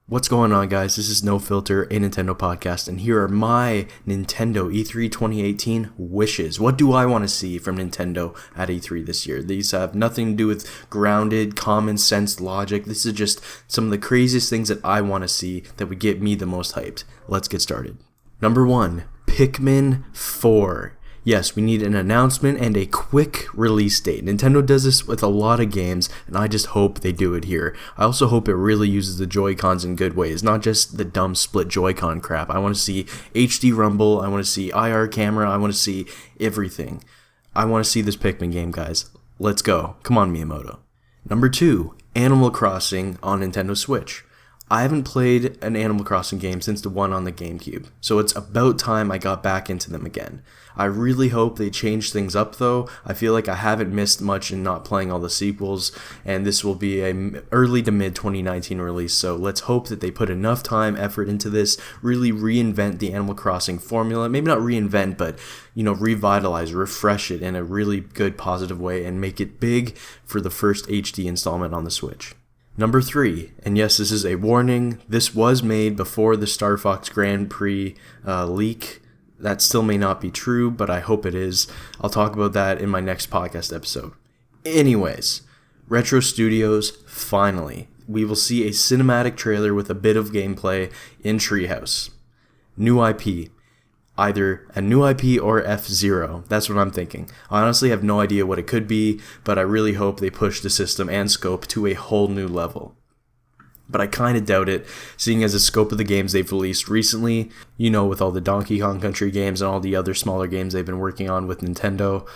What's going on, guys? This is No Filter, a Nintendo podcast, and here are my Nintendo E3 2018 wishes. What do I want to see from Nintendo at E3 this year? These have nothing to do with grounded, common sense logic. This is just some of the craziest things that I want to see that would get me the most hyped. Let's get started. Number 1, Pikmin 4. Yes, we need an announcement and a quick release date. Nintendo does this with a lot of games, and I just hope they do it here. I also hope it really uses the Joy-Cons in good ways, not just the dumb split Joy-Con crap. I want to see HD rumble, I want to see IR camera, I want to see everything. I want to see this Pikmin game, guys. Let's go. Come on, Miyamoto. Number 2, Animal Crossing on Nintendo Switch. I haven't played an Animal Crossing game since the one on the GameCube, so it's about time I got back into them again. I really hope they change things up though. I feel like I haven't missed much in not playing all the sequels, and this will be a early to mid 2019 release, so let's hope that they put enough time, effort into this, really reinvent the Animal Crossing formula. Maybe not reinvent, but revitalize, refresh it in a really good positive way and make it big for the first HD installment on the Switch. Number 3, and yes, this is a warning, this was made before the Star Fox Grand Prix leak. That still may not be true, but I hope it is. I'll talk about that in my next podcast episode. Anyways, Retro Studios, finally. We will see a cinematic trailer with a bit of gameplay in Treehouse. New IP. Either a new IP or F-Zero. That's what I'm thinking. I honestly have no idea what it could be, but I really hope they push the system and scope to a whole new level. But I kind of doubt it, seeing as the scope of the games they've released recently, with all the Donkey Kong Country games and all the other smaller games they've been working on with Nintendo.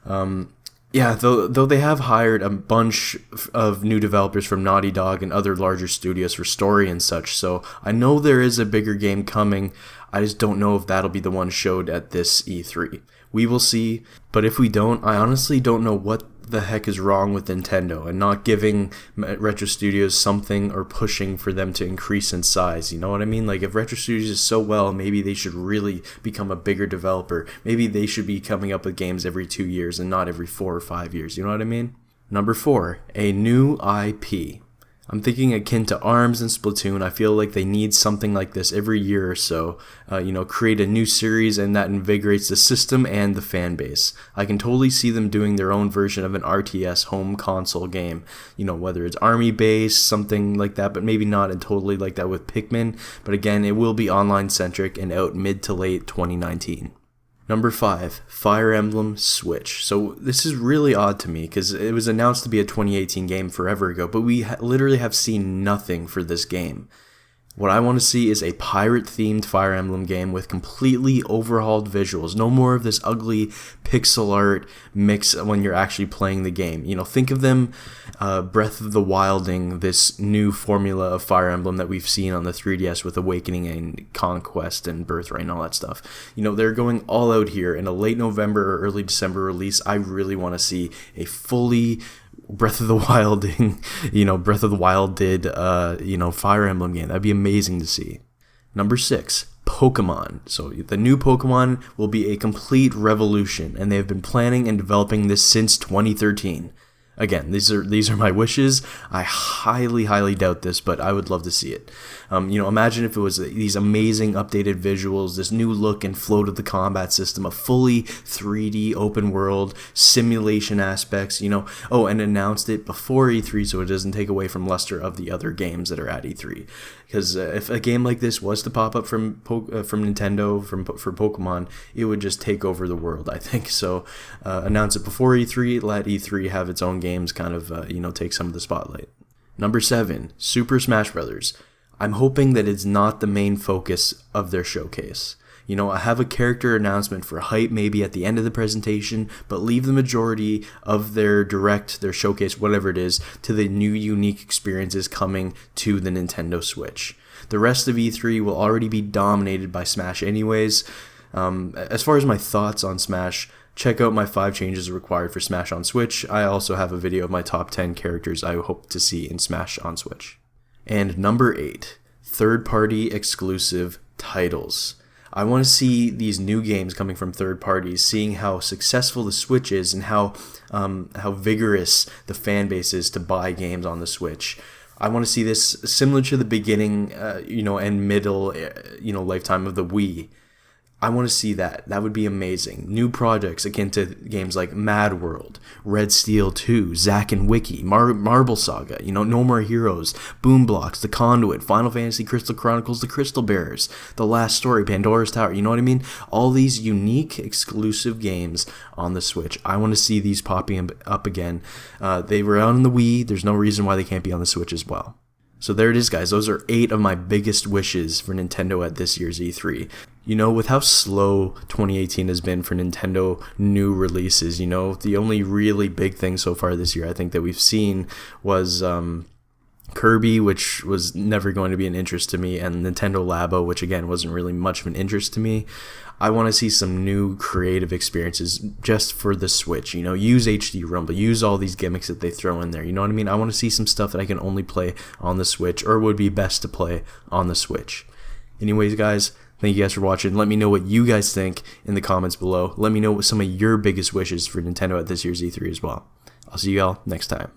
Though they have hired a bunch of new developers from Naughty Dog and other larger studios for story and such, so I know there is a bigger game coming. I just don't know if that'll be the one showed at this E3. We will see, but if we don't, I honestly don't know what the heck is wrong with Nintendo and not giving Retro Studios something or pushing for them to increase in size. You know what I mean? Like, if Retro Studios is so well, maybe they should really become a bigger developer. Maybe they should be coming up with games every 2 years and not every 4 or 5 years. You know what I mean? Number 4, a new IP. I'm thinking akin to ARMS and Splatoon. I feel like they need something like this every year or so. Create a new series, and that invigorates the system and the fan base. I can totally see them doing their own version of an RTS home console game. Whether it's army-based, something like that, but maybe not and totally like that with Pikmin. But again, it will be online-centric and out mid to late 2019. Number 5, Fire Emblem Switch. So this is really odd to me because it was announced to be a 2018 game forever ago, but we literally have seen nothing for this game. What I want to see is a pirate-themed Fire Emblem game with completely overhauled visuals. No more of this ugly pixel art mix when you're actually playing the game. Think of them Breath of the Wilding, this new formula of Fire Emblem that we've seen on the 3DS with Awakening and Conquest and Birthright and all that stuff. They're going all out here. In a late November or early December release, I really want to see a fully Breath of the Wilding, Breath of the Wild did, Fire Emblem game. That'd be amazing to see. Number 6, Pokemon. So the new Pokemon will be a complete revolution, and they have been planning and developing this since 2013. Again, these are my wishes. I highly doubt this, but I would love to see it. Imagine if it was these amazing updated visuals, this new look and flow to the combat system, a fully 3D open world, simulation aspects, and announced it before E3 so it doesn't take away from luster of the other games that are at E3. Because if a game like this was to pop up from Nintendo for Pokemon, it would just take over the world, I think. So announce it before E3, let E3 have its own games kind of, take some of the spotlight. Number 7, Super Smash Bros. I'm hoping that it's not the main focus of their showcase. I have a character announcement for hype maybe at the end of the presentation, but leave the majority of their direct, their showcase, whatever it is, to the new unique experiences coming to the Nintendo Switch. The rest of E3 will already be dominated by Smash anyways. As far as my thoughts on Smash, check out my 5 changes required for Smash on Switch. I also have a video of my top 10 characters I hope to see in Smash on Switch. And number 8, third-party exclusive titles. I want to see these new games coming from third parties, seeing how successful the Switch is and how vigorous the fan base is to buy games on the Switch. I want to see this similar to the beginning, and middle, lifetime of the Wii. I want to see that. That would be amazing. New projects akin to games like Mad World, Red Steel 2, Zack and Wiki, Marble Saga, No More Heroes, Boom Blocks, The Conduit, Final Fantasy Crystal Chronicles, The Crystal Bearers, The Last Story, Pandora's Tower, you know what I mean? All these unique exclusive games on the Switch. I want to see these popping up again. They were on the Wii. There's no reason why they can't be on the Switch as well. So there it is, guys. Those are 8 of my biggest wishes for Nintendo at this year's E3. With how slow 2018 has been for Nintendo new releases, the only really big thing so far this year I think that we've seen was Kirby, which was never going to be an interest to me, and Nintendo Labo, which again wasn't really much of an interest to me. I want to see some new creative experiences just for the Switch, use HD Rumble, use all these gimmicks that they throw in there, you know what I mean? I want to see some stuff that I can only play on the Switch, or would be best to play on the Switch. Anyways, guys, thank you guys for watching. Let me know what you guys think in the comments below. Let me know what some of your biggest wishes for Nintendo at this year's E3 as well. I'll see you all next time.